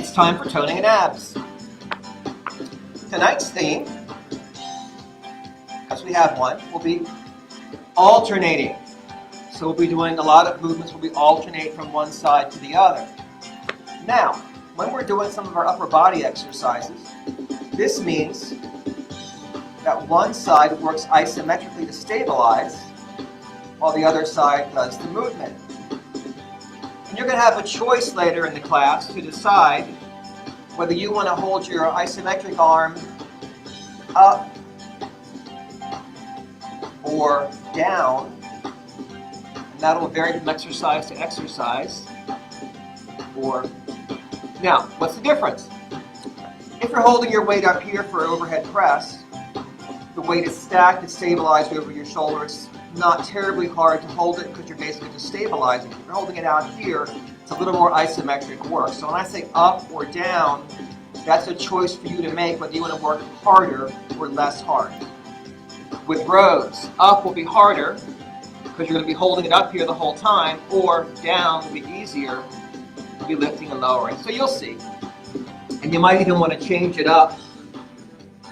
It's time for toning and abs. Tonight's theme, because we have one, will be alternating. So we'll be doing a lot of movements where we alternate from one side to the other. Now, when we're doing some of our upper body exercises, this means that one side works isometrically to stabilize, while the other side does the movement. And you're going to have a choice later in the class to decide whether you want to hold your isometric arm up or down. And that will vary from exercise to exercise. Now, what's the difference? If you're holding your weight up here for an overhead press, the weight is stacked, it's stabilized over your shoulder. It's not terribly hard to hold it because you're basically just stabilizing. If you're holding it out here, it's a little more isometric work. So when I say up or down, that's a choice for you to make whether you want to work harder or less hard. With rows, up will be harder because you're going to be holding it up here the whole time, or down will be easier. You'll be lifting and lowering. So you'll see. And you might even want to change it up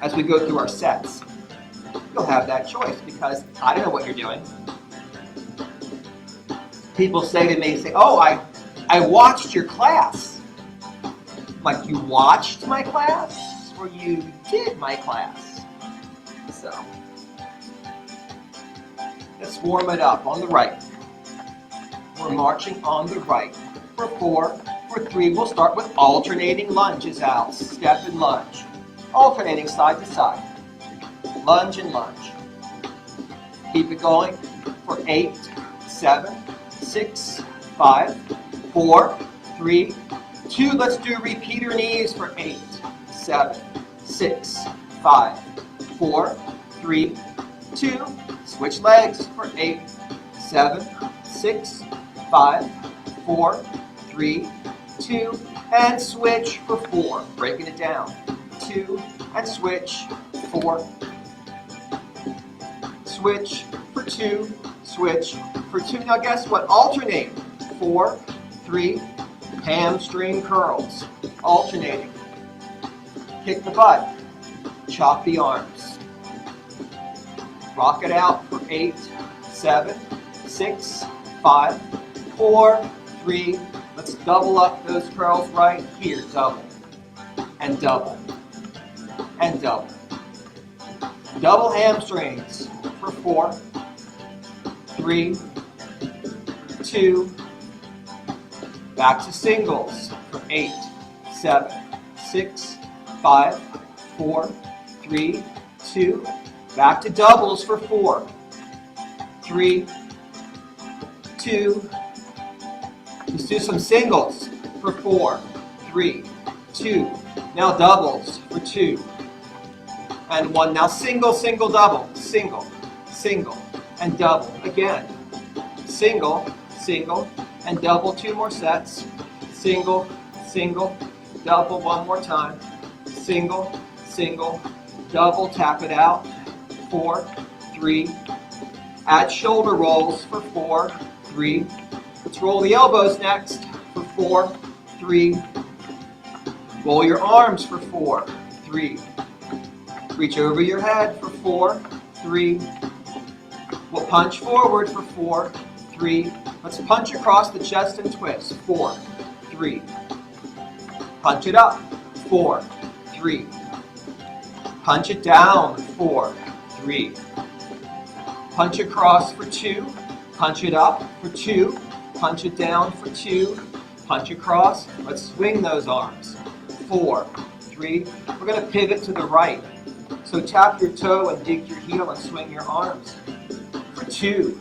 as we go through our sets. You'll have that choice because I don't know what you're doing. People say to me, oh, I watched your class. Like, you watched my class or you did my class? So, let's warm it up on the right. We're marching on the right. For 4, for 3, we'll start with alternating lunges out. Step and lunge. Alternating side to side. Lunge and lunge. Keep it going for 8, 7, 6, 5, 4, 3, 2. Let's do repeater knees for 8, 7, 6, 5, 4, 3, 2. Switch legs for 8, 7, 6, 5, 4, 3, 2. And switch for 4. Breaking it down. 2 and switch. 4. Switch for 2, switch for 2. Now guess what? Alternate. 4, 3, hamstring curls. Alternating. Kick the butt. Chop the arms. Rock it out for 8, 7, 6, 5, 4, 3. Let's double up those curls right here. Double. And double. And double. Double hamstrings for 4, 3, 2, back to singles for 8, 7, 6, 5, 4, 3, 2, back to doubles for 4, 3, 2, let's do some singles for 4, 3, 2, now doubles for 2, and 1. Now single, single, double, single, single, and double. Again, single, single, and double. 2 more sets. Single, single, double. 1 more time. Single, single, double. Tap it out. 4, 3. Add shoulder rolls for 4, 3. Let's roll the elbows next for 4, 3. Roll your arms for 4, 3. Reach over your head for 4, 3. We'll punch forward for 4, 3. Let's punch across the chest and twist. 4, 3. Punch it up. 4, 3. Punch it down. 4, 3. Punch across for 2. Punch it up for 2. Punch it down for 2. Punch across. Let's swing those arms. 4, 3. We're going to pivot to the right. So tap your toe and dig your heel and swing your arms for 2.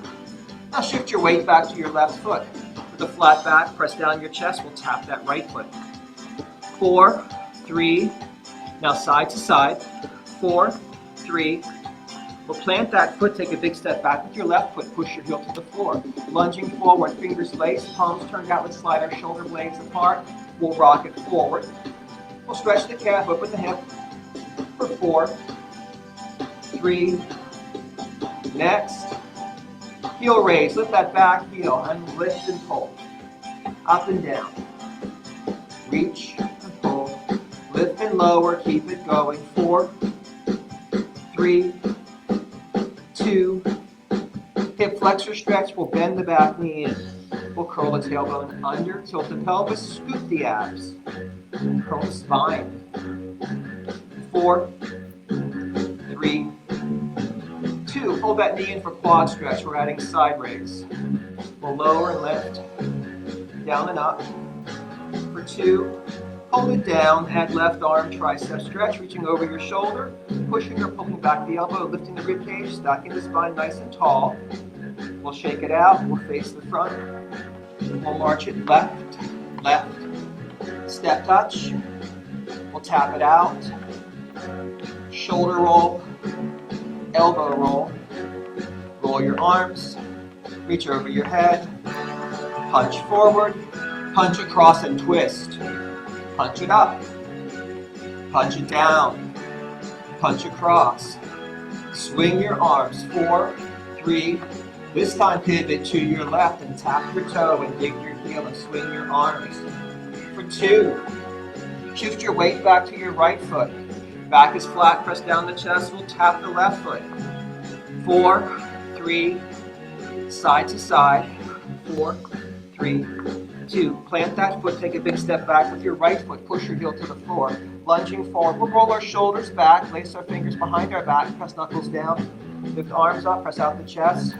Now shift your weight back to your left foot. With a flat back, press down your chest. We'll tap that right foot. 4, 3. Now side to side. 4, 3. We'll plant that foot, take a big step back with your left foot, push your heel to the floor. Lunging forward, fingers laced, palms turned out, let's slide our shoulder blades apart. We'll rock it forward. We'll stretch the calf, open the hip for 4, 3. Next, heel raise, lift that back heel and lift and pull. Up and down. Reach and pull. and lower, keep it going. 4, 3, 2. Hip flexor stretch, we'll bend the back knee in. We'll curl the tailbone under, tilt the pelvis, scoop the abs. Curl the spine. 4, 3, 2. Hold that knee in for quad stretch. We're adding side raise. We'll lower and lift. Down and up. For 2. Hold it down. Add left arm tricep stretch, reaching over your shoulder, pushing or pulling back the elbow, lifting the rib cage, stacking the spine nice and tall. We'll shake it out. We'll face the front. We'll march it left, left. Step touch. We'll tap it out. Shoulder roll. Elbow roll. Roll your arms. Reach over your head. Punch forward. Punch across and twist. Punch it up. Punch it down. Punch across. Swing your arms. 4, 3. This time pivot to your left and tap your toe and dig your heel and swing your arms. For 2. Shift your weight back to your right foot. Back is flat, press down the chest. We'll tap the left foot. 4, 3. Side to side. 4, 3, 2. Plant that foot, take a big step back with your right foot. Push your heel to the floor. Lunging forward. We'll roll our shoulders back, place our fingers behind our back, press knuckles down. Lift arms up, press out the chest.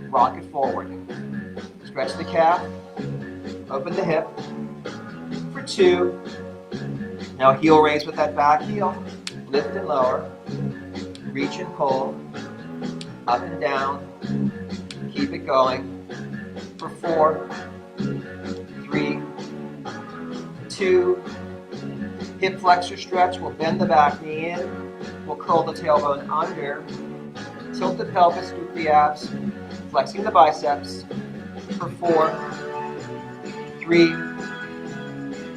Rock it forward. Stretch the calf. Open the hip. For 2. Now heel raise with that back heel. Lift and lower. Reach and pull. Up and down. Keep it going. For 4, 3, 2. Hip flexor stretch. We'll bend the back knee in. We'll curl the tailbone under. Tilt the pelvis, scoop the abs. Flexing the biceps. For 4, 3,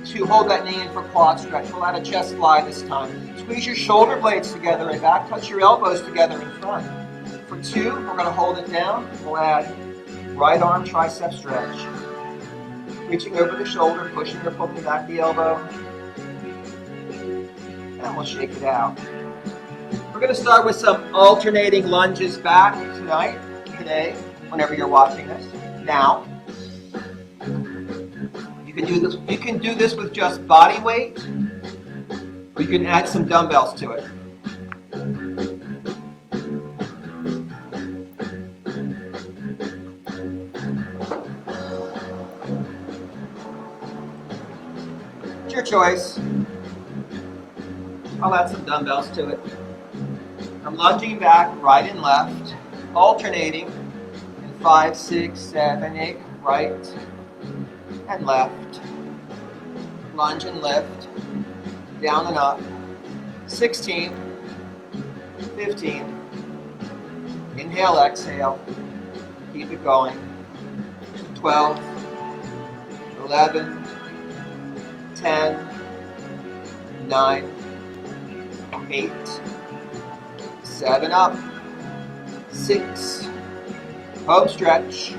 2. Hold that knee in for quad stretch. We'll add a chest fly this time. Squeeze your shoulder blades together and back. Touch your elbows together in front. For 2, we're going to hold it down. We'll add right arm tricep stretch. Reaching over the shoulder, pushing or pulling back the elbow. And we'll shake it out. We're going to start with some alternating lunges back today, whenever you're watching this. Now, you can do this with just body weight, or you can add some dumbbells to it. It's your choice. I'll add some dumbbells to it. I'm lunging back, right and left, alternating in 5, 6, 7, 8, right and left. Lunge and lift, down and up. 16, 15. Inhale, exhale. Keep it going. 12, 11, 10, 9, 8, 7 up, 6, home stretch,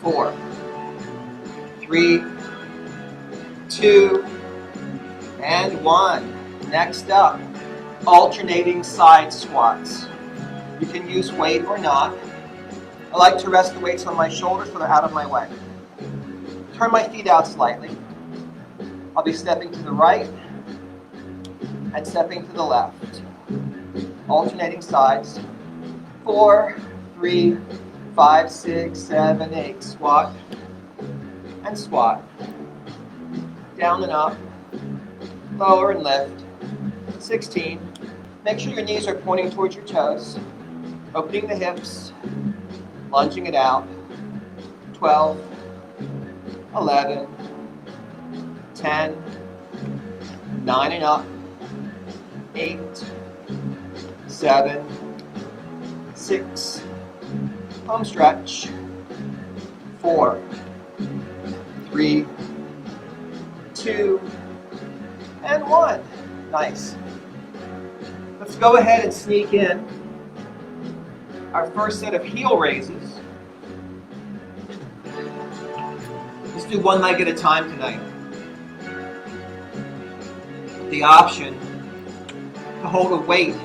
4, 3, 2, and 1. Next up, alternating side squats. You can use weight or not. I like to rest the weights on my shoulders so they're out of my way. Turn my feet out slightly. I'll be stepping to the right and stepping to the left. Alternating sides. 4, 3, 5, 6, 7, 8. Squat and squat. Down and up. Lower and lift. 16. Make sure your knees are pointing towards your toes. Opening the hips. Lunging it out. 12, 11, 10, 9 and up. 8, 7, 6, home stretch. 4, 3, 2, and 1. Nice. Let's go ahead and sneak in our first set of heel raises. Let's do one leg at a time tonight. the option to hold a weight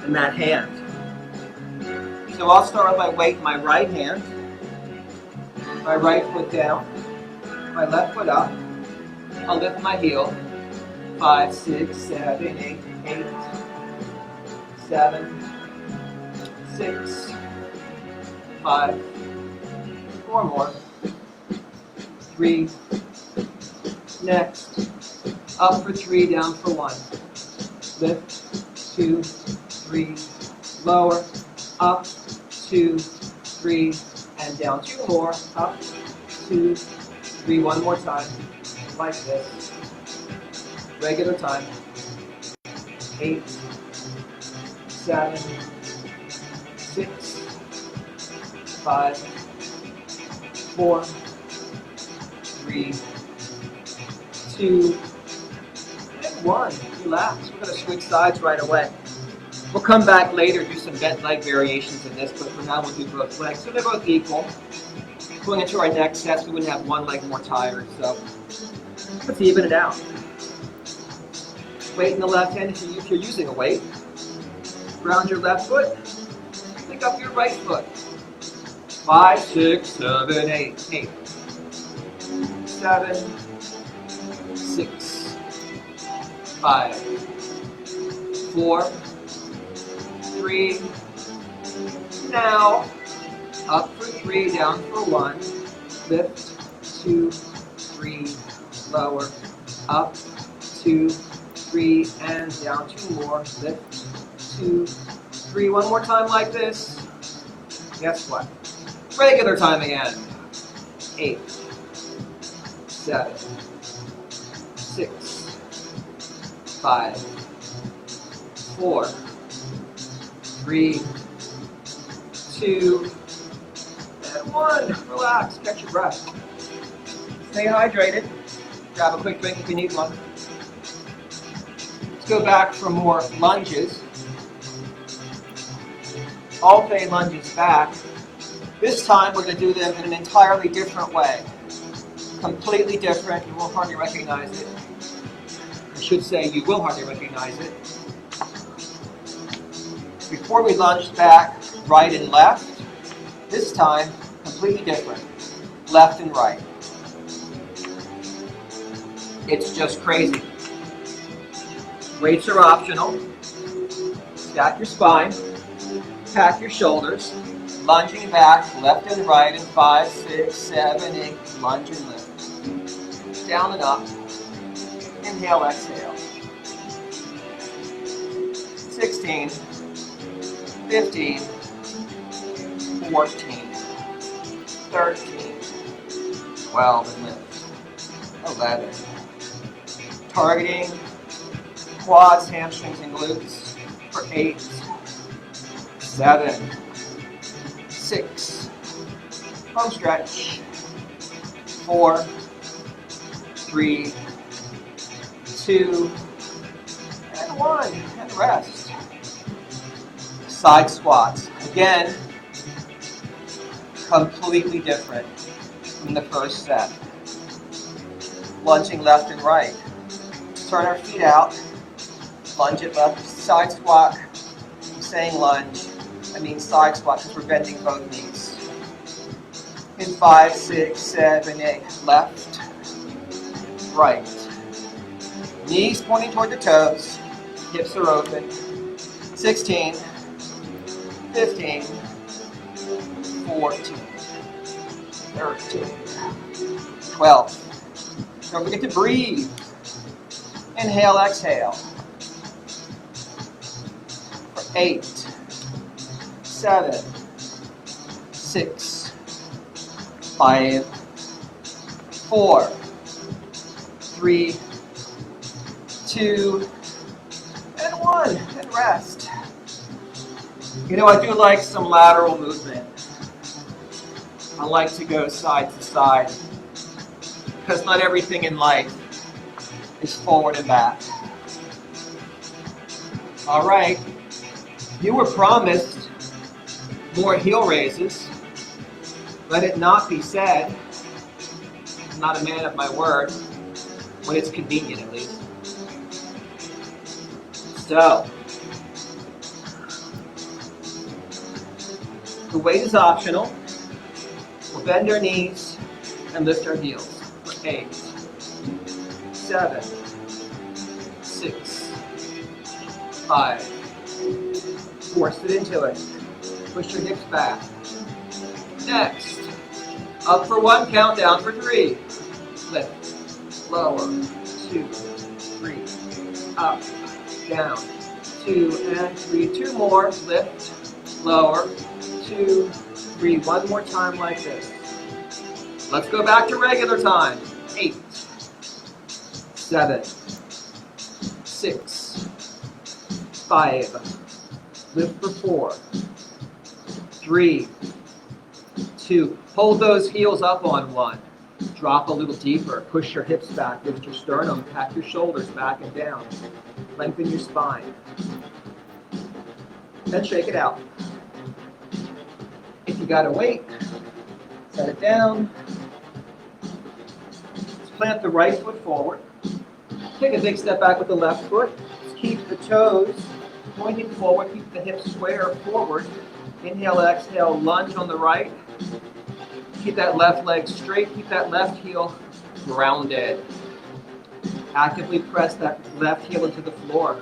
in that hand. So I'll start with my weight in my right hand, my right foot down, my left foot up. I'll lift my heel. 5, 6, 7, 8, 8, 7, 6, 5, 4 more, 3, next, up for 3, down for 1, lift, 2, 3, lower, up, 2, 3, and down 2 more, up, 2, 3, one more time, like this, regular time, 8, 7, 6, 5, 4, 3, 2, and 1. Relax. We're going to switch sides right away. We'll come back later, do some bent leg variations in this, but for now we'll do both legs. So they're both equal. Going into our next sets, we wouldn't have one leg more tired, so let's even it out. Weight in the left hand if you're using a weight. Ground your left foot. Pick up your right foot. 5, 6, 7, 8, 8, 7, 6, 5, 4, 3. Now, up for 3, down for 1. Lift, 2, 3, lower, up, 2, 3, and down 2 more. Lift, 2, 3. One more time like this. Guess what? Regular time again. 8, 7, 6, 5, 4, 3, 2, and 1. Relax, catch your breath. Stay hydrated. Grab a quick drink if you need one. Let's go back for more lunges. Alternate lunges back. This time we're going to do them in an entirely different way. Completely different. You won't hardly recognize it. I should say you will hardly recognize it. Before we lunge back, right and left. This time, completely different. Left and right. It's just crazy. Weights are optional. Stack your spine. Pack your shoulders. Lunging back, left and right, in 5, 6, 7, 8. Lunge and lift. Down and up. Inhale, exhale. 16, 15, 14, 13, 12, and lift. 11. Targeting quads, hamstrings, and glutes for 8, 7, 6, home stretch, 4, 3, 2, and 1, and rest. Side squats. Again, completely different from the first set. Lunging left and right. Turn our feet out. Lunge it left. Side squat. I'm saying lunge. I mean side squat because we're bending both knees. In 5, 6, 7, 8. Left. Right. Knees pointing toward the toes. Hips are open. 16. 15, 14, 13, 12. Don't forget to breathe. Inhale, exhale. For 8, 7, 6, 5, 4, 3, 2, and 1. And rest. You know, I do like some lateral movement. I like to go side to side because not everything in life is forward and back. All right, you were promised more heel raises. Let it not be said, I'm not a man of my word, when it's convenient at least. So, the weight is optional. We'll bend our knees and lift our heels for 8, 7, 6, 5. Force it into it. Push your hips back. Next, up for 1, count down for 3. Lift, lower, 2, 3, up, down, 2 and 3. 2 more, lift, lower, 2, 3. 1 more time like this. Let's go back to regular time. 8, 7, 6, 5. Lift for 4, 3, 2. Hold those heels up on 1. Drop a little deeper. Push your hips back. Lift your sternum. Pack your shoulders back and down. Lengthen your spine. Then shake it out. If you got to wait, set it down. Let's plant the right foot forward. Take a big step back with the left foot. Let's keep the toes pointing forward. Keep the hips square forward. Inhale, exhale, lunge on the right. Keep that left leg straight. Keep that left heel grounded. Actively press that left heel into the floor.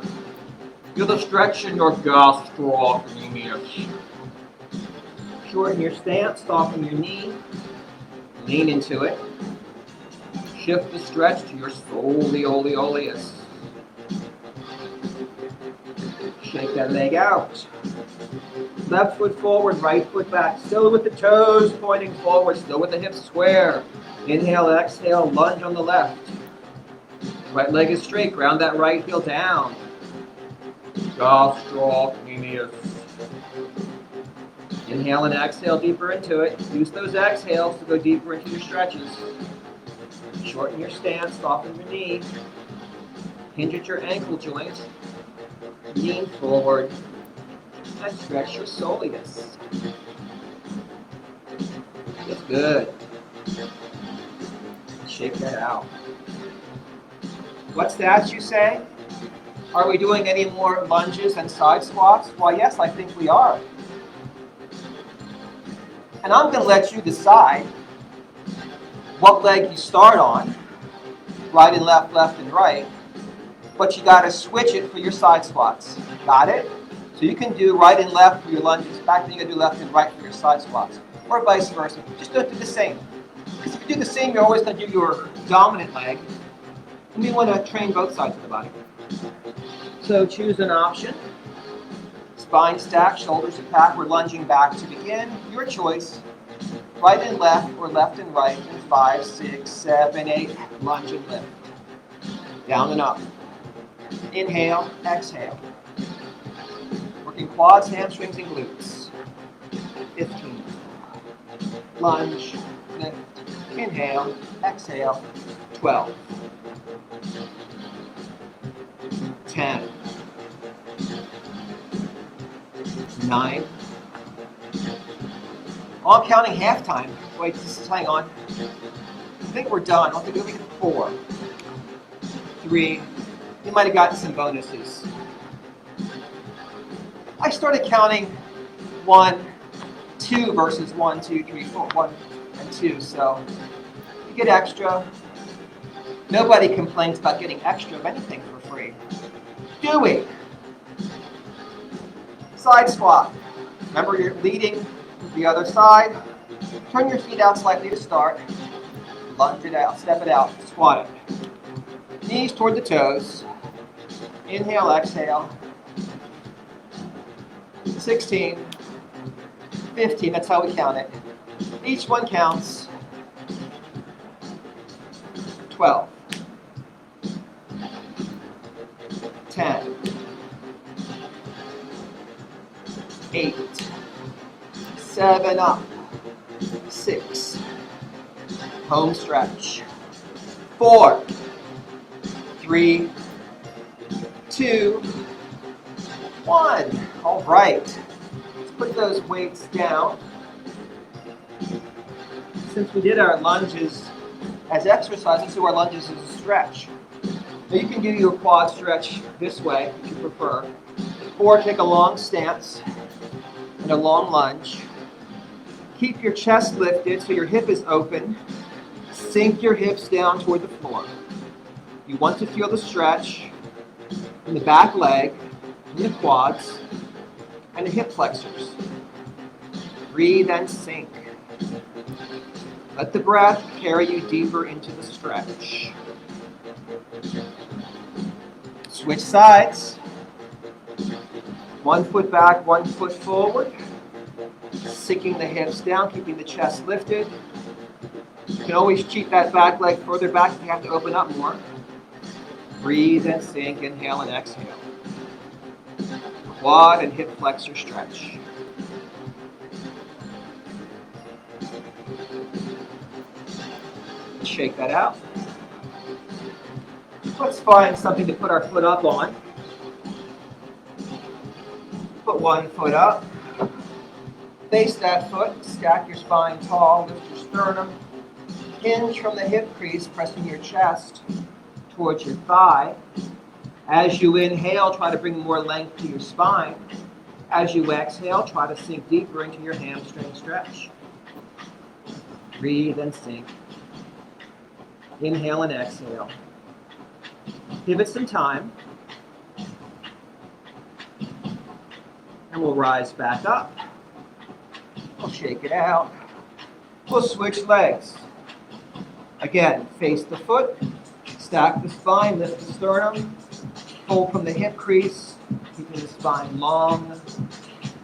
Feel the stretch in your gastrocnemius. Shorten your stance, soften your knee. Lean into it. Shift the stretch to your soleoleus. Shake that leg out. Left foot forward, right foot back. Still with the toes pointing forward, still with the hips square. Inhale, exhale, lunge on the left. Right leg is straight, ground that right heel down. Gastrocnemius. Inhale and exhale deeper into it. Use those exhales to go deeper into your stretches. Shorten your stance, soften your knee. Hinge at your ankle joint. Lean forward. And stretch your soleus. It's good. Shake that out. What's that, you say? Are we doing any more lunges and side squats? Why, yes, I think we are. And I'm going to let you decide what leg you start on, right and left, left and right, but you got to switch it for your side squats. Got it? So you can do right and left for your lunges, back then you got to do left and right for your side squats, or vice versa. Just don't do the same. Because if you do the same, you're always going to do your dominant leg, and we want to train both sides of the body. So choose an option. Spine stack, shoulders to pack. We're lunging back to begin. Your choice. Right and left, or left and right. In 5, 6, 7, 8. Lunge and lift. Down and up. Inhale, exhale. Working quads, hamstrings, and glutes. 15. Lunge, lift. Inhale, exhale. 12. 10. 9. Oh, I'm counting half time. Wait, just hang on. I think we're done. I'll do 4. 3. You might have gotten some bonuses. I started counting 1, 2 versus 1, 2, 3, 4, 1 and 2. So you get extra. Nobody complains about getting extra of anything for free. Do it. Side squat. Remember, you're leading the other side. Turn your feet out slightly to start. Lunge it out, step it out, squat it. Knees toward the toes. Inhale, exhale. 16, 15, that's how we count it. Each one counts. 12. 10. 8. 7 up. 6. Home stretch. 4. 3. 2. 1. All right. Let's put those weights down. Since we did our lunges as exercise, let's do our lunges as a stretch. Now you can do your quad stretch this way if you prefer, or take a long stance and a long lunge. Keep your chest lifted so your hip is open. Sink your hips down toward the floor. You want to feel the stretch in the back leg, in the quads, and the hip flexors. Breathe and sink. Let the breath carry you deeper into the stretch. Switch sides. 1 foot back, 1 foot forward. Sinking the hips down, keeping the chest lifted. You can always cheat that back leg further back if you have to open up more. Breathe and sink, inhale and exhale. Quad and hip flexor stretch. Shake that out. Let's find something to put our foot up on. Put 1 foot up. Face that foot. Stack your spine tall. Lift your sternum. Hinge from the hip crease, pressing your chest towards your thigh. As you inhale, try to bring more length to your spine. As you exhale, try to sink deeper into your hamstring stretch. Breathe and sink. Inhale and exhale. Give it some time. And we'll rise back up. We'll shake it out. We'll switch legs. Again, face the foot, stack the spine, lift the sternum, pull from the hip crease, keeping the spine long.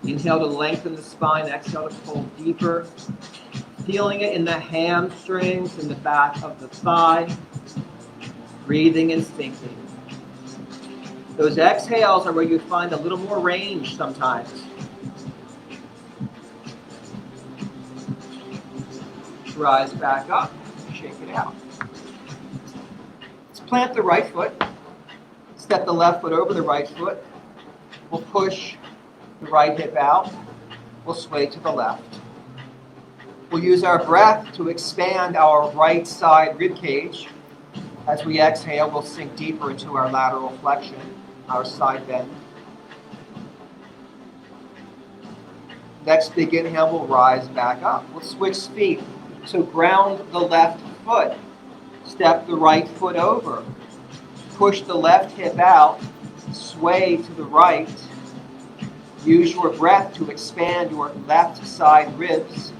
Inhale to lengthen the spine, exhale to pull deeper. Feeling it in the hamstrings, in the back of the thigh. Breathing and sinking. Those exhales are where you find a little more range sometimes. Rise back up, shake it out. Let's plant the right foot. Step the left foot over the right foot. We'll push the right hip out. We'll sway to the left. We'll use our breath to expand our right side rib cage. As we exhale, we'll sink deeper into our lateral flexion, our side bend. Next big inhale, we'll rise back up. We'll switch feet. So ground the left foot. Step the right foot over. Push the left hip out. Sway to the right. Use your breath to expand your left side ribs.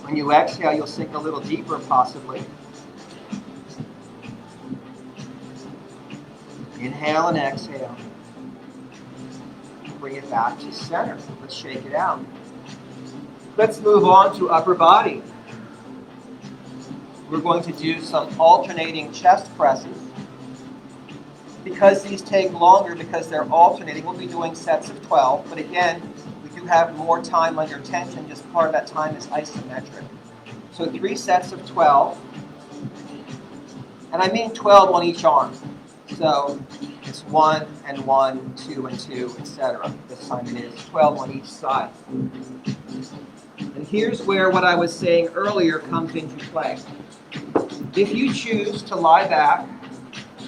When you exhale, you'll sink a little deeper possibly. Inhale and exhale. Bring it back to center. Let's shake it out. Let's move on to upper body. We're going to do some alternating chest presses. Because these take longer, because they're alternating, we'll be doing sets of 12. But again, we do have more time under tension. Just part of that time is isometric. So 3 sets of 12. And I mean 12 on each arm. So it's 1 and 1, 2 and 2, etc. This time it is 12 on each side. And here's where what I was saying earlier comes into play. If you choose to lie back,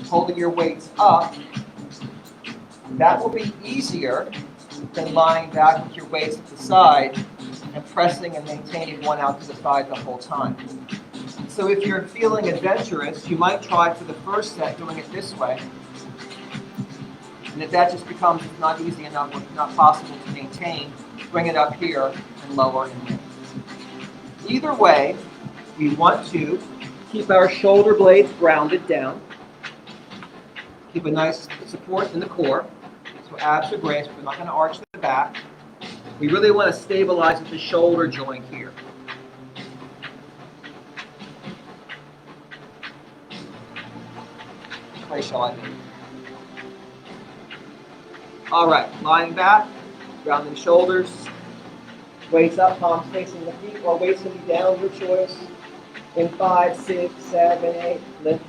holding your weights up, that will be easier than lying back with your weights at the side and pressing and maintaining one out to the side the whole time. So if you're feeling adventurous, you might try for the first set doing it this way. And if that just becomes not easy enough or not possible to maintain, bring it up here and lower in here. Either way, we want to keep our shoulder blades grounded down. Keep a nice support in the core. So abs are braced. We're not going to arch the back. We really want to stabilize at the shoulder joint here. Which way shall I move? All right, lying back, grounding shoulders, weights up, palms facing the feet, or weights can be down, your choice. In 5, 6, 7, 8, lift,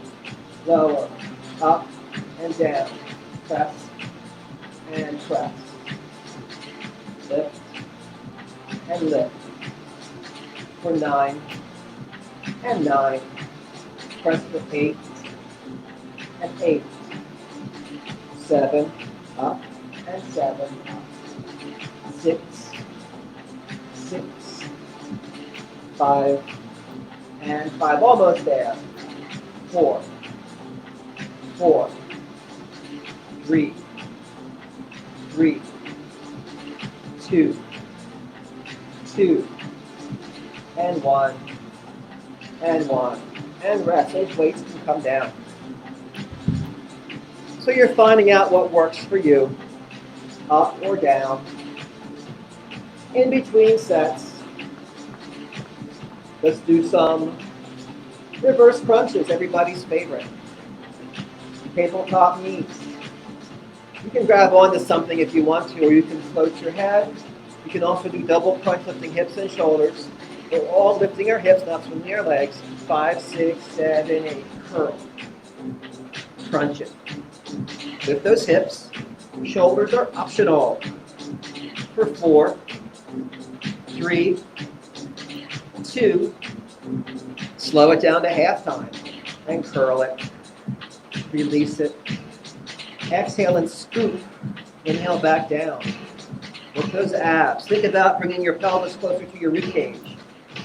lower, up and down, press and press, lift and lift. For 9 and 9, press for 8 and 8. 7, up, and 7, up. 6, 6, 5, and 5. Almost there. 4, 4, 3, 3, 2, 2, and 1, and 1, and rest. Those weights can come down. So you're finding out what works for you, up or down. In between sets, let's do some reverse crunches, everybody's favorite. Tabletop knees. You can grab onto something if you want to, or you can float your head. You can also do double crunch, lifting hips and shoulders. We're all lifting our hips, not swinging our legs. 5, 6, 7, 8. Curl. Crunch it. Lift those hips. Shoulders are optional. For 4, 3, 2. Slow it down to half time. And curl it. Release it. Exhale and scoop. Inhale back down. Work those abs. Think about bringing your pelvis closer to your ribcage.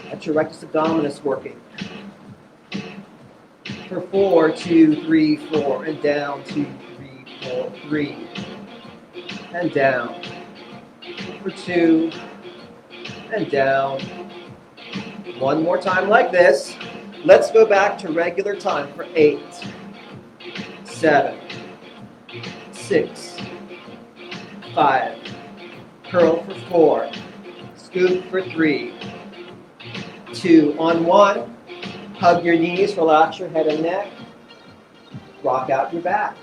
That's your rectus abdominis working. For 4, 2, 3, 4, and down. 2, 3, 4, 3, and down. For 2, and down. One more time like this. Let's go back to regular time for 8, 7, 6, 5. Curl for 4. Scoop for 3. 2. On 1. Hug your knees, relax your head and neck. Rock out your back.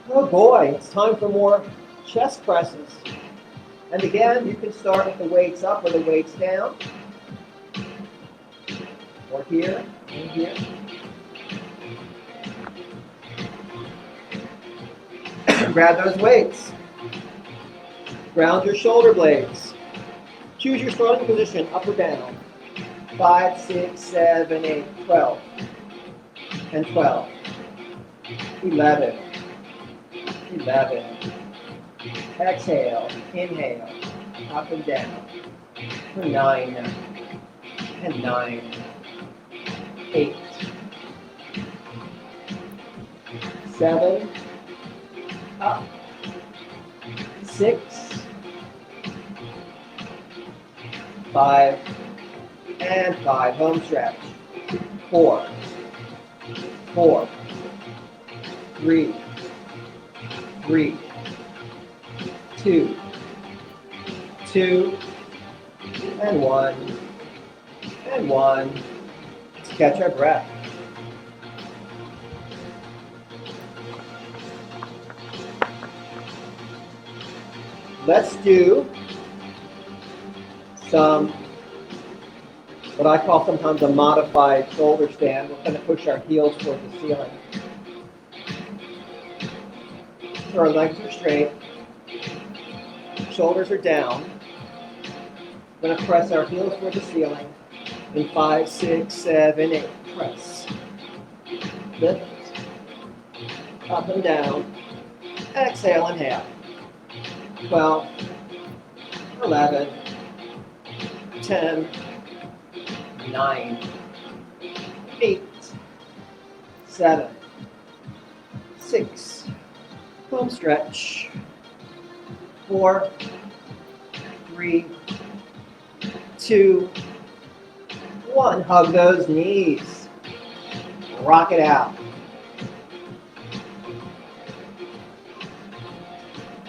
Oh boy, it's time for more chest presses. And again, you can start with the weights up or the weights down. Or here, and here. Grab those weights. Ground your shoulder blades. Choose your starting position, up or down. 5, 6, 7, 8, 12. And 12. 11. 11. Exhale, inhale, up and down. For 9. And 9. 8. 7. Up. 6. 5. And 5. Home stretch. 4. 4. 3. 3. 2. 2. And 1. And 1. Let's catch our breath. Let's do some, what I call sometimes a modified shoulder stand. We're going to push our heels towards the ceiling. So our legs are straight. Shoulders are down. We're going to press our heels toward the ceiling. In 5, 6, 7, 8. Press. Lift. Up and down. Exhale, inhale. 12, 11, 10, 9, 8, 7, 6, home stretch, 4, 3, 2, 1. Hug those knees. Rock it out.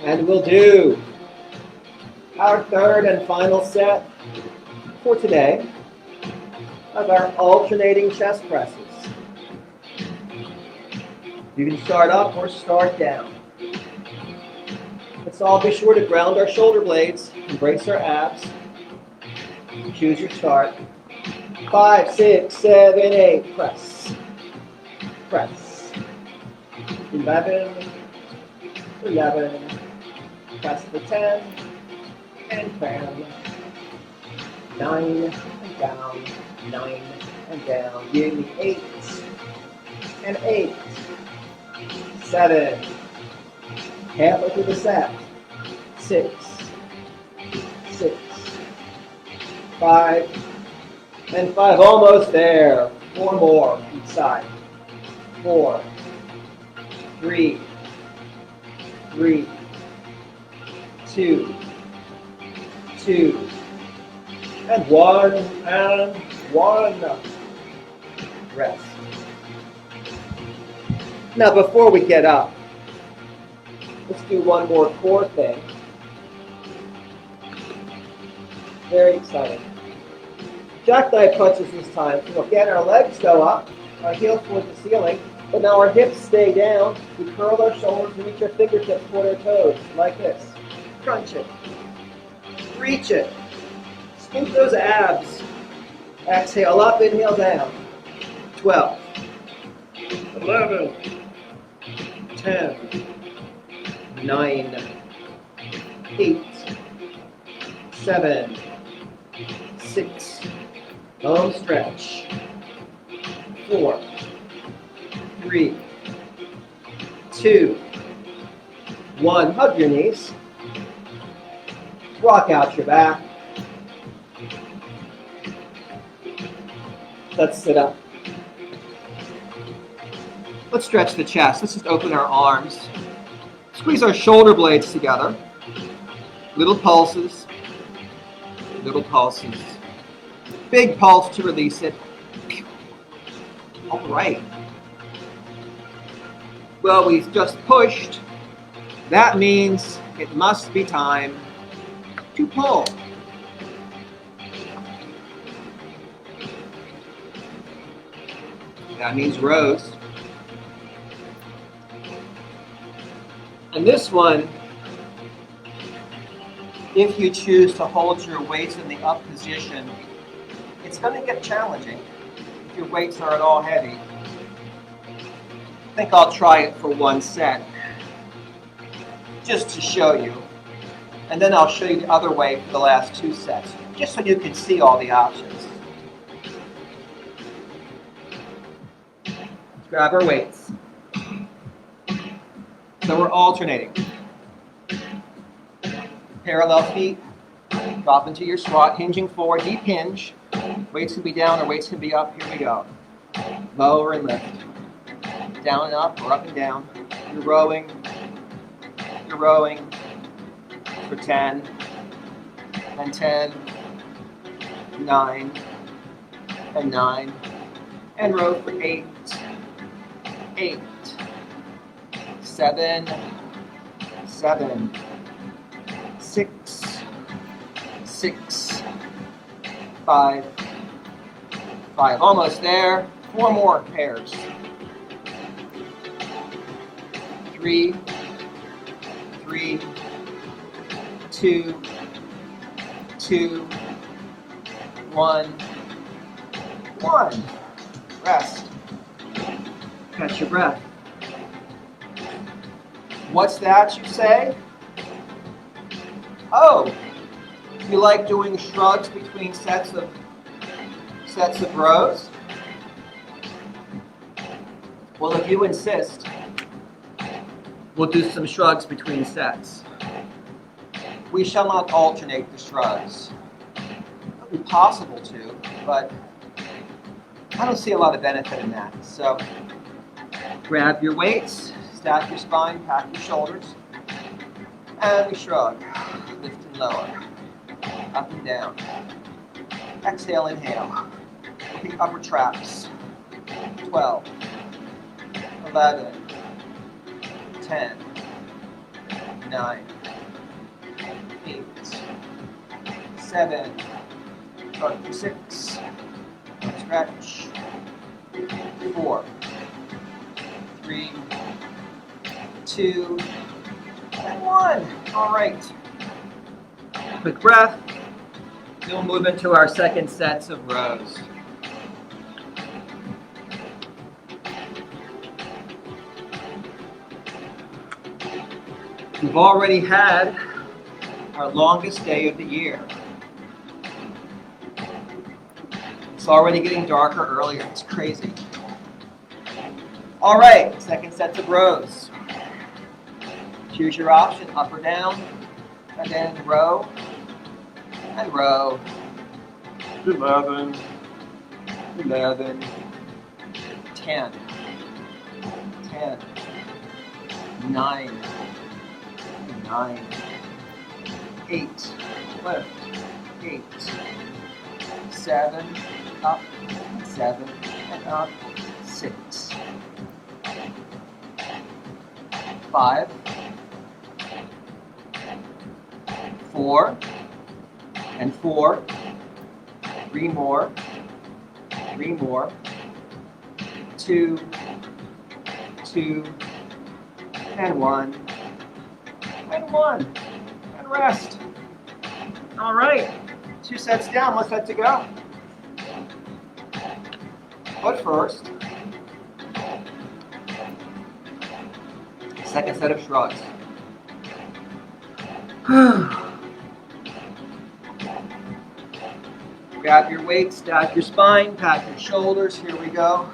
And we'll do our third and final set for today of our alternating chest presses. You can start up or start down. Let's all be sure to ground our shoulder blades, embrace our abs. Choose your start. 5, 6, 7, 8. Press. Press. 11. 11. Press the 10. And down. 9 and down. 9 and down. Give me 8. and 8, 7, halfway through the set, 6, 6, 5, and 5, almost there. 4 more each side. 4, 3, 3, 2, 2, and 1, and 1. Rest. Now before we get up, let's do one more core thing. Very exciting. Jackknife punches this time. So again, our legs go up, our heels toward the ceiling, but now our hips stay down. We curl our shoulders and reach our fingertips toward our toes, like this. Crunch it. Reach it. Scoop those abs. Exhale up, inhale down. 12, 11, 10, 9, 8, 7, 6, home stretch, 4, 3, 2, 1. Hug your knees. Rock out your back. Let's sit up. Let's stretch the chest. Let's just open our arms. Squeeze our shoulder blades together. Little pulses. Little pulses. Big pulse to release it. All right. Well, we've just pushed. That means it must be time to pull. That means rows. And this one, if you choose to hold your weights in the up position, it's going to get challenging if your weights are at all heavy. I think I'll try it for one set, just to show you. And then I'll show you the other way for the last 2 sets, just so you can see all the options. Let's grab our weights. So we're alternating. Parallel feet, drop into your squat, hinging forward, deep hinge. Weights can be down or weights can be up. Here we go. Lower and lift. Down and up or up and down. You're rowing. You're rowing for 10, and 10, 9, and 9, and row for 8, 8, 7, 7, 6, 6, 5, 5. Almost there. 4 more pairs. 3, 3, 2, 2, 1, 1. Rest. Catch your breath. What's that, you say? Oh, you like doing shrugs between sets of rows? Well, if you insist, we'll do some shrugs between sets. We shall not alternate the shrugs. It would be possible to, but I don't see a lot of benefit in that. So grab your weights, stack your spine, pack your shoulders, and we shrug. Lift and lower, up and down. Exhale, inhale. The upper traps. 12, 11, 10, 9, 8, 7, start for 6, stretch, 4, 3, 2, and 1. All right. Quick breath. Then we'll move into our second sets of rows. We've already had our longest day of the year. It's already getting darker earlier. It's crazy. All right, second sets of rows. Choose your option, up or down, and then row, and row. 11, 11, 10, 10, 9, 9, 8, lift, 8, 7, up, 7, and up, 6, 5, 4, and 4, 3 more, 3 more, 2, 2, and 1, and 1, and rest. All right, 2 sets down, let's set to go. But first, second set of shrugs. Grab your weight, stack your spine, pat your shoulders. Here we go.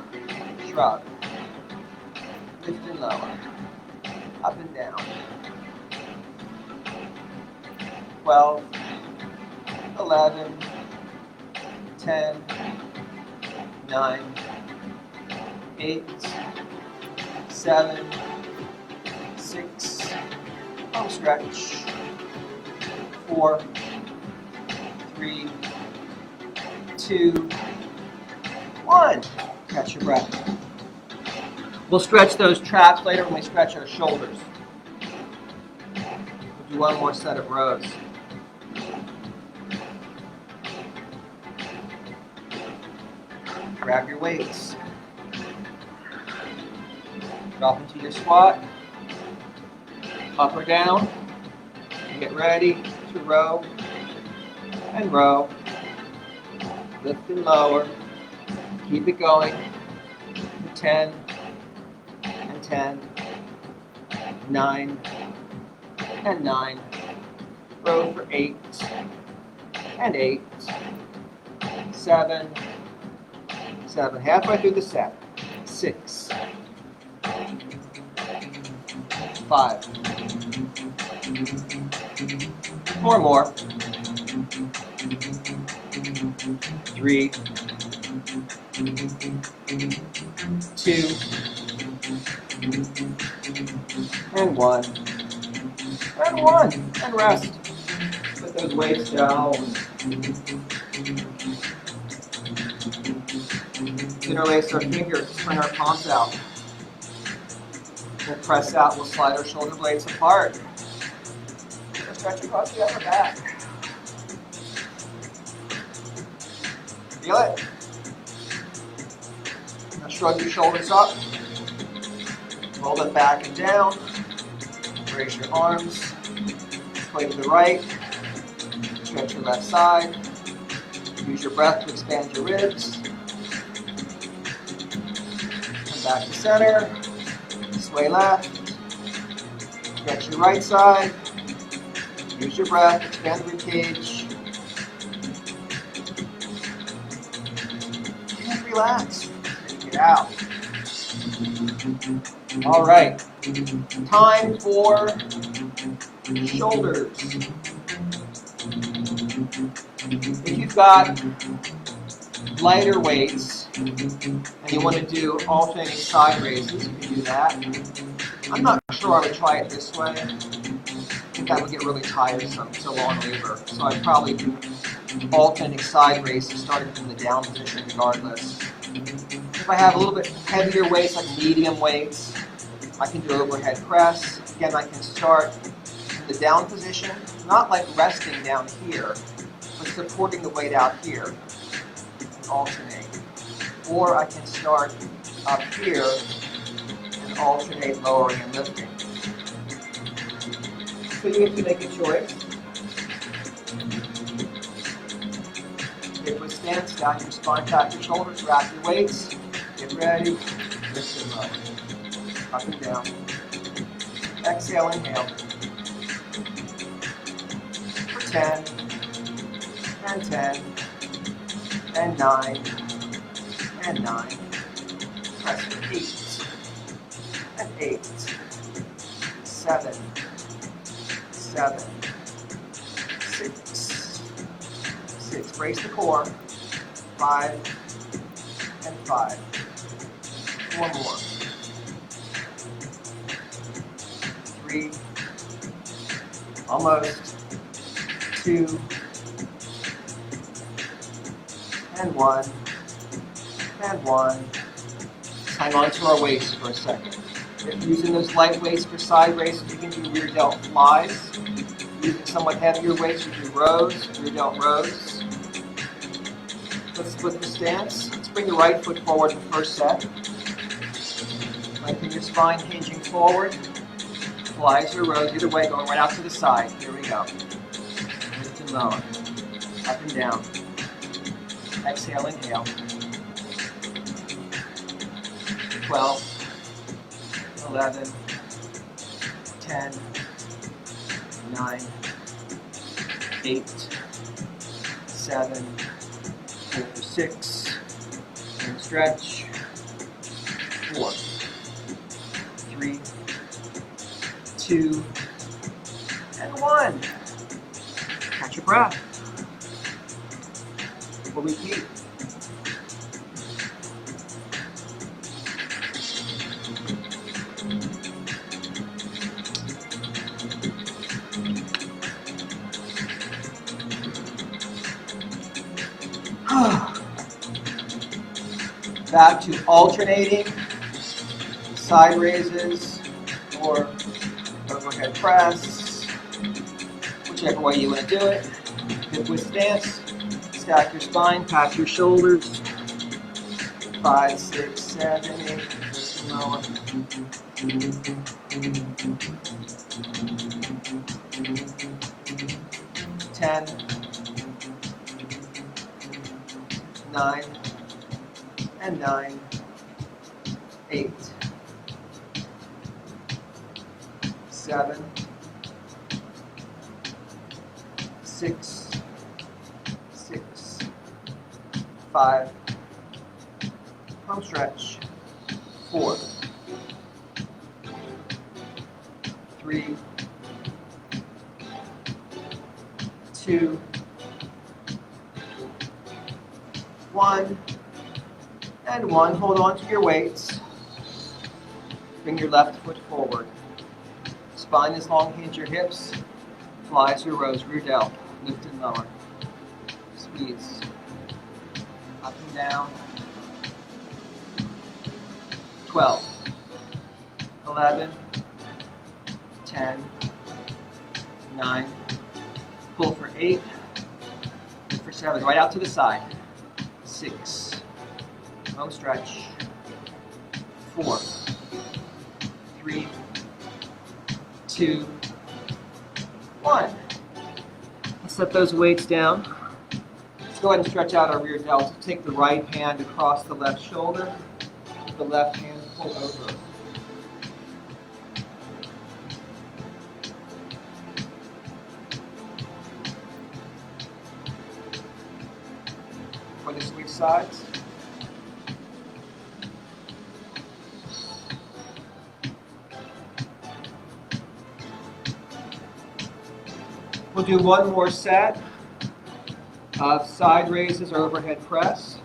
Shrug. Lift and lower. Up and down. 12, 11, 10, 9, 8, 7, 6, home stretch, 4, 3, 2, 1. Catch your breath. We'll stretch those traps later when we stretch our shoulders. We'll do one more set of rows. Grab your weights. Drop into your squat. Up or down. Get ready to row and row. Lift and lower. Keep it going. 10 and 10. 9 and 9. Row for 8 and 8. 7. 7. Halfway through the set. 6. 5. 4 more. 3. 2. And 1. And 1. And rest. Put those weights down. Interlace our fingers, swing our palms out. We'll press out, we'll slide our shoulder blades apart. We'll stretch across the upper back. Feel it? Now shrug your shoulders up. Roll them back and down. Raise your arms. Sway to the right. Stretch your left side. Use your breath to expand your ribs. Come back to center. Sway left. Stretch your right side. Use your breath. Expand the ribcage. And relax. Take it out. All right. Time for shoulders. If you've got lighter weights and you want to do alternating side raises, you can do that. I'm not sure I would try it this way. I think that would get really tiresome, so long labor. So I'd probably do alternating side raises starting from the down position regardless. If I have a little bit heavier weights, like medium weights, I can do overhead press. Again, I can start in the down position, not like resting down here, but supporting the weight out here and alternate. Or I can start up here and alternate lowering and lifting. So you get to make a choice. Hip width stance, stack your spine, back your shoulders, wrap your weights. Get ready, lift and low. Up and down. Exhale, inhale. For 10, and 10, and 9, and 9. Press for 8, 8, 7, 7, 6, 6. Brace the core. 5 and 5. 4 more. 3. Almost. 2. And 1. And 1. Hang on to our weights for a second. If using those light weights for side raises, you can do rear delt flies. Using somewhat heavier weights, you do rows, rear delt rows. Let's split the stance. Let's bring the right foot forward in the first set. Lengthen your spine, hinging forward. Flies or rows, either way, going right out to the side. Here we go. Lift and lower. Up and down. Exhale, inhale. 12, 11, 10, 9, 8, 7, 6, and stretch. 4, 3, 2, and 1. Catch your breath. We'll repeat. Back to alternating side raises or overhead press, whichever way you want to do it. Hip width stance, stack your spine, pat your shoulders. 5, 6, 7, 8, lower. 10, 9, and 9, 8, 7, 6, 6, 5, home stretch, 4, 3, 2, 1, and 1. Hold on to your weights. Bring your left foot forward. Spine is long, hinge your hips. Flies or rows, rear delt. Lift and lower. Squeeze. Up and down. 12, 11, 10, 9. Pull for 8. Lift for 7. Right out to the side. 6. Home stretch. 4, 3, 2, 1. Let's set those weights down. Let's go ahead and stretch out our rear delt. Take the right hand across the left shoulder. The left hand pull over. For the switch sides. We'll do one more set of side raises or overhead press.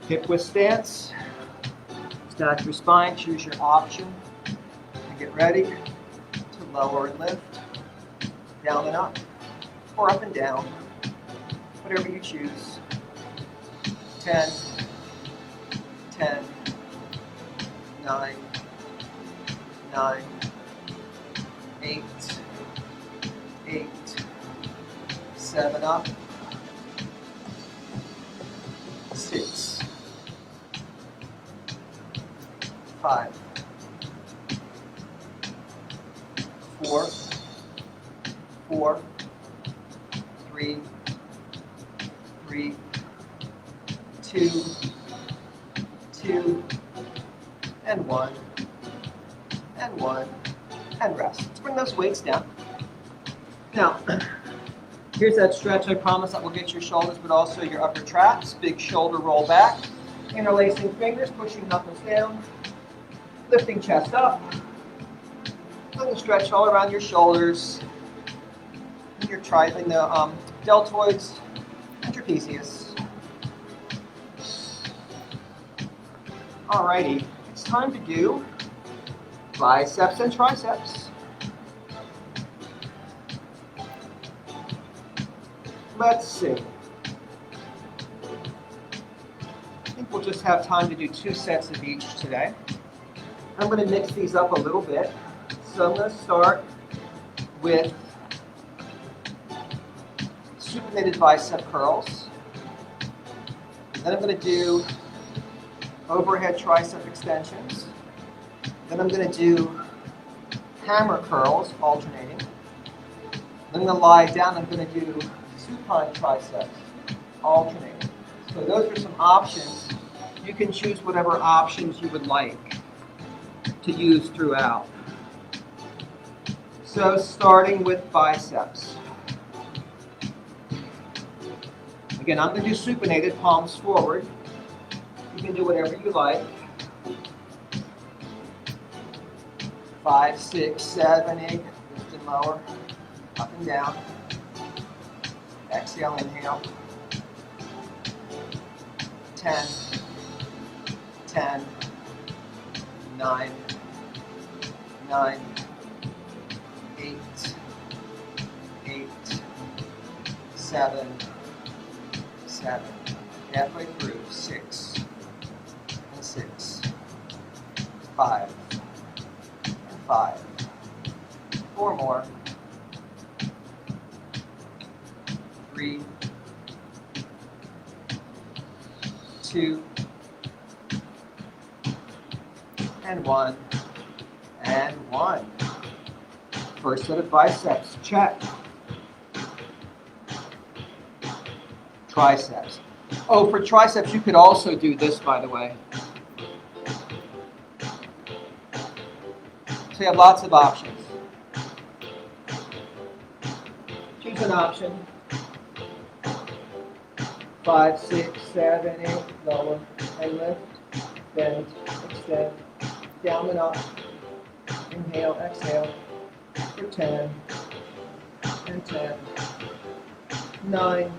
Hip width stance. Stack your spine, choose your option. And get ready to lower and lift, down and up, or up and down, whatever you choose. 10, 10, 9, 9, 8, 8, 7 up, 6, 5, 4, 4, 3, 3, 2, 2, and 1, and 1, and rest. Let's bring those weights down. Now, here's that stretch. I promise that will get your shoulders, but also your upper traps. Big shoulder roll back. Interlacing fingers, pushing knuckles down, lifting chest up. Let stretch all around your shoulders, and your deltoids and trapezius. Alrighty, it's time to do biceps and triceps. Let's see. I think we'll just have time to do 2 sets of each today. I'm going to mix these up a little bit. So I'm going to start with supinated bicep curls. Then I'm going to do overhead tricep extensions. Then I'm going to do hammer curls, alternating. Then I'm going to lie down. I'm going to do supine triceps, alternating. So those are some options. You can choose whatever options you would like to use throughout. So starting with biceps. Again, I'm going to do supinated, palms forward. You can do whatever you like. 5, 6, 7, 8. Lift and lower. Up and down. Exhale, inhale. 10, 10, 9, 9, 8, 8, 7, 7. Halfway through. 6, and 6. 5, and 5. 4 more. 3, 2, and 1, and 1. First set of biceps, check. Triceps. Oh, for triceps, you could also do this, by the way. So you have lots of options. Choose an option. 5, 6, 7, 8, lower, and lift, bend, extend, down and up, inhale, exhale, for 10, and 10, 9,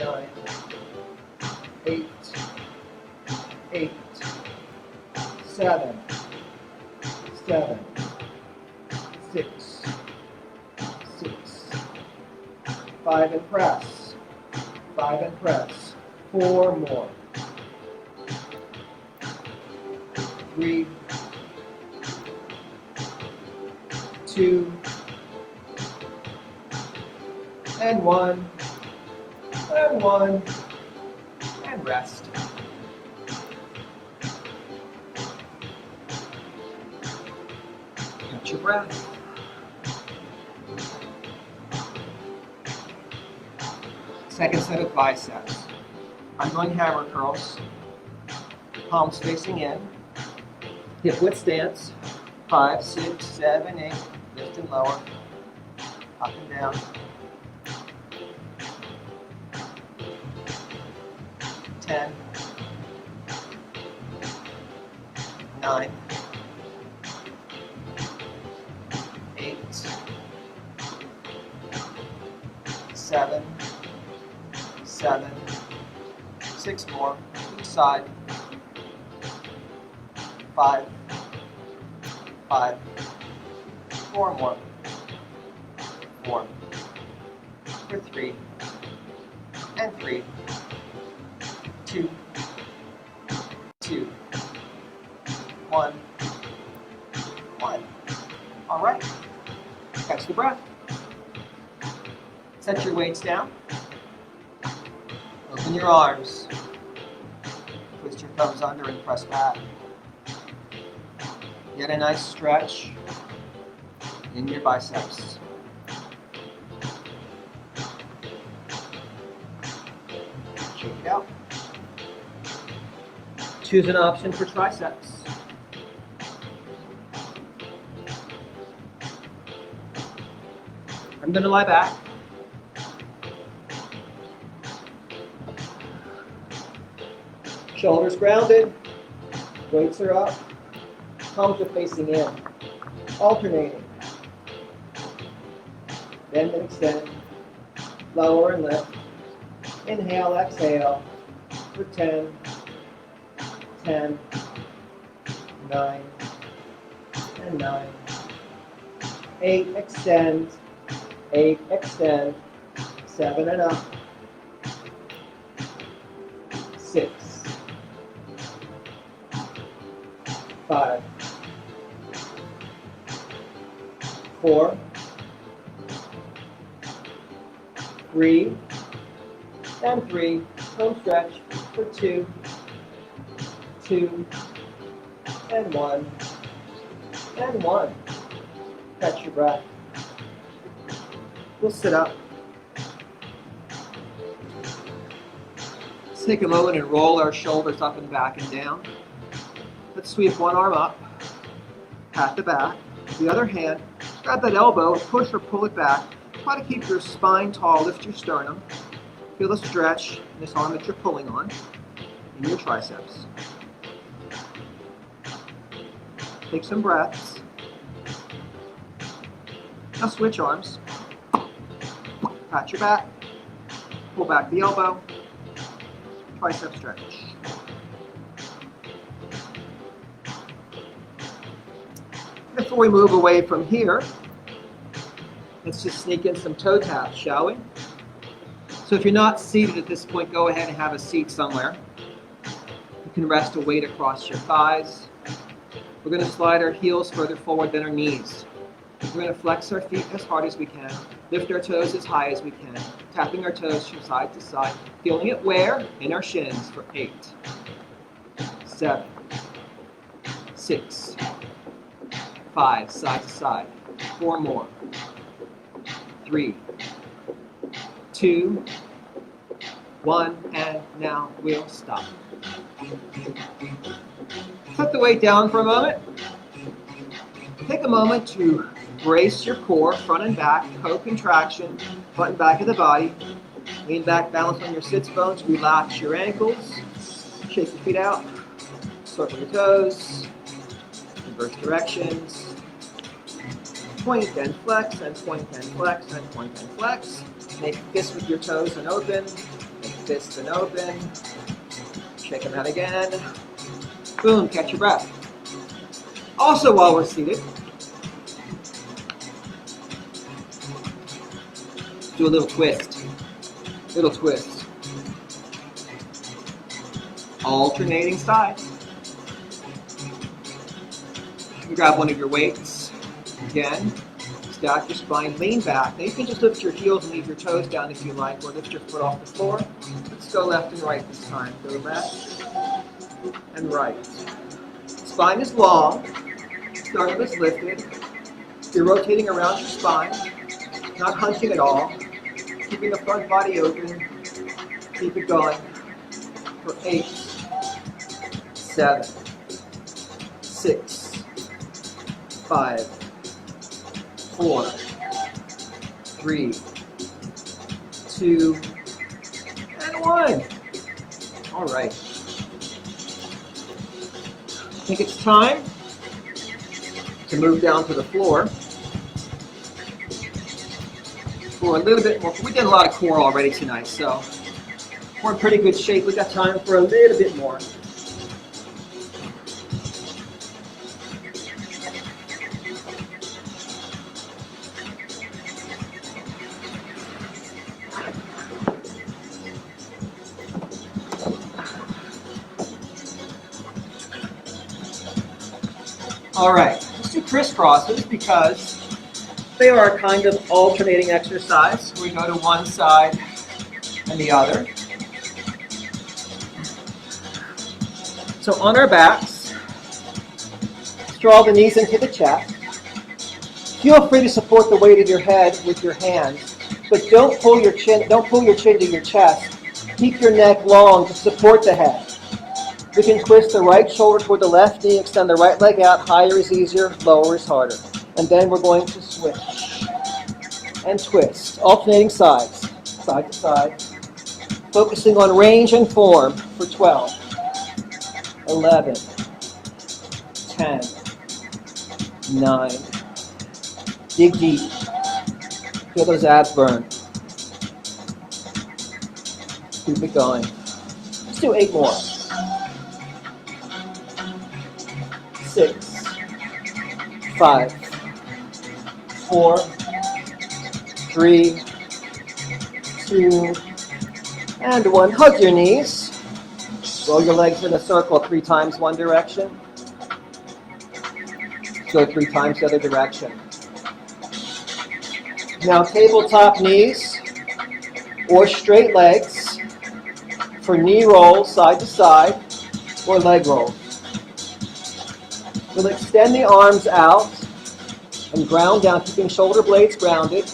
9, 8, 8, 7, 7, 6, 6, 5 and press, 5 and press, 4 more, 3, 2, and 1, and 1, and rest. Catch your breath. Second set of biceps. I'm doing hammer curls. Palms facing in. Hip width stance. 5, 6, 7, 8. Lift and lower. Up and down. 10, 9, 8, 7, 7, 6 more, each side, 5, 5, 4 more, 4, for 3, and 3, 2, 2, 1, 1. All right, catch the breath. Set your weights down. Open your arms. Twist your thumbs under and press back. Get a nice stretch in your biceps. Shake it out. Choose an option for triceps. I'm going to lie back. Shoulders grounded, weights are up, palms are facing in. Alternating. Bend and extend. Lower and lift. Inhale, exhale for 10, 10, 9, and 9. 8, extend. 8, extend. 7 and up. 6, 5, 4, 3, and 3. Home stretch for 2, 2, and 1, and 1. Catch your breath. We'll sit up. Let's take a moment and roll our shoulders up and back and down. Let's sweep one arm up, pat the back. The other hand, grab that elbow, push or pull it back. Try to keep your spine tall, lift your sternum. Feel the stretch in this arm that you're pulling on, in your triceps. Take some breaths. Now switch arms. Pat your back, pull back the elbow, tricep stretch. Before we move away from here, let's just sneak in some toe taps, shall we? So if you're not seated at this point, go ahead and have a seat somewhere. You can rest a weight across your thighs. We're going to slide our heels further forward than our knees. We're going to flex our feet as hard as we can, lift our toes as high as we can, tapping our toes from side to side, feeling it where? In our shins for 8, 7, 6, 5, side to side, 4 more, 3, 2, 1, and now we'll stop. Put the weight down for a moment. Take a moment to brace your core, front and back, co-contraction, front and back of the body. Lean back, balance on your sits bones, relax your ankles, shake your feet out, circle your toes, reverse directions, point and flex, and point and flex, and point and flex. Make fists with your toes and open, make fists and open, shake them out again, boom, catch your breath. Also while we're seated, do a little twist, alternating sides. You grab one of your weights, again, stack your spine, lean back. Now you can just lift your heels and leave your toes down if you like, or lift your foot off the floor. Let's go left and right this time. Go left and right. Spine is long, sternum is lifted. You're rotating around your spine, not hunching at all. Keeping the front body open. Keep it going for 8, 7, 6, 5, 4, 3, 2, and 1. All right. I think it's time to move down to the floor for a little bit more. We did a lot of core already tonight, so we're in pretty good shape. We got time for a little bit more. All right, let's do crisscrosses because they are a kind of alternating exercise. We go to one side and the other. So on our backs, draw the knees into the chest. Feel free to support the weight of your head with your hands, but don't pull your chin to your chest. Keep your neck long to support the head. We can twist the right shoulder toward the left knee, extend the right leg out. Higher is easier, lower is harder. And then we're going to switch and twist, alternating sides, side to side, focusing on range and form for 12, 11, 10, 9. Dig deep. Feel those abs burn. Keep it going. Let's do 8 more. 6, 5, 4, 3, 2, and 1. Hug your knees. Roll your legs in a circle 3 times one direction. Go 3 times the other direction. Now tabletop knees or straight legs for knee rolls side to side or leg rolls. We'll extend the arms out and ground down, keeping shoulder blades grounded,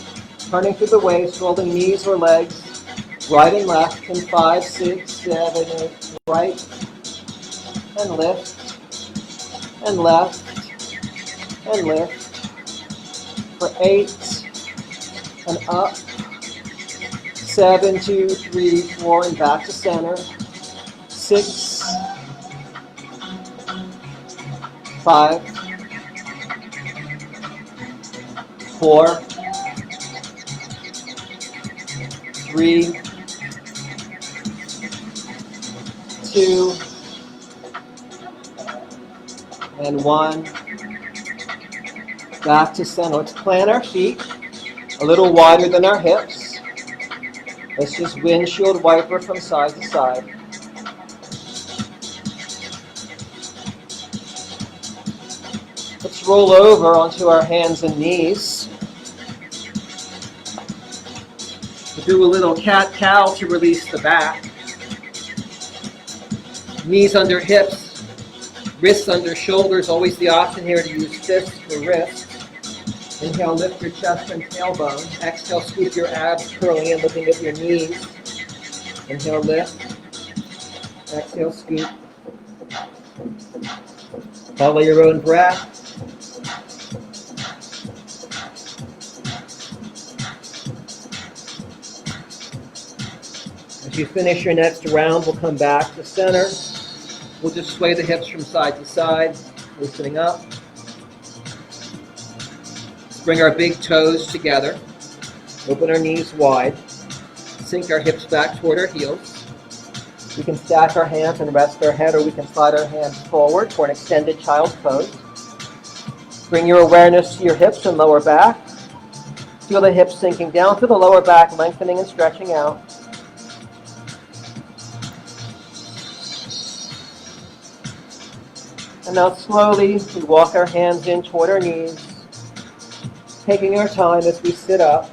turning through the waist, rolling knees or legs, right and left, in 5, 6, 7, 8, right, and lift, and left, and lift, for 8, and up, 7, 2, 3, 4, and back to center, 6, 5, 4, 3, 2, and 1. Back to center. Let's plant our feet a little wider than our hips. Let's just windshield wiper from side to side. Let's roll over onto our hands and knees. We'll do a little cat-cow to release the back. Knees under hips, wrists under shoulders. Always the option here to use fists for wrists. Inhale, lift your chest and tailbone. Exhale, scoop your abs, curling in, looking at your knees. Inhale, lift. Exhale, scoop. Follow your own breath. As you finish your next round, we'll come back to center. We'll just sway the hips from side to side, loosening up. Bring our big toes together. Open our knees wide. Sink our hips back toward our heels. We can stack our hands and rest our head, or we can slide our hands forward for an extended child's pose. Bring your awareness to your hips and lower back. Feel the hips sinking down through the lower back, lengthening and stretching out. And now slowly, we walk our hands in toward our knees, taking our time as we sit up,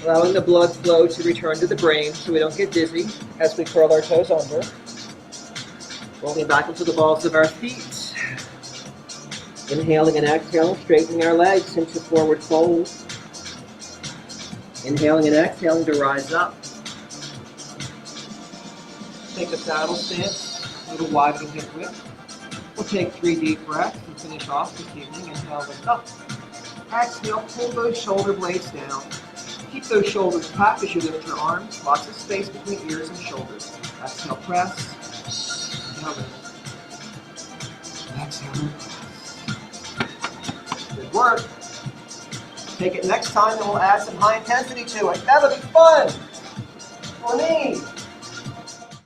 allowing the blood flow to return to the brain so we don't get dizzy as we curl our toes under. Rolling back into the balls of our feet. Inhaling and exhaling, straightening our legs into forward fold. Inhaling and exhaling to rise up. Take a saddle stance, a little wider than hip width. We'll take 3 deep breaths and finish off this evening. Inhale, lift up. Exhale, pull those shoulder blades down. Keep those shoulders back as you lift your arms. Lots of space between ears and shoulders. Exhale, press. Inhale, lift. Exhale, press. Good work. Take it next time and we'll add some high intensity to it. That'll be fun. For me.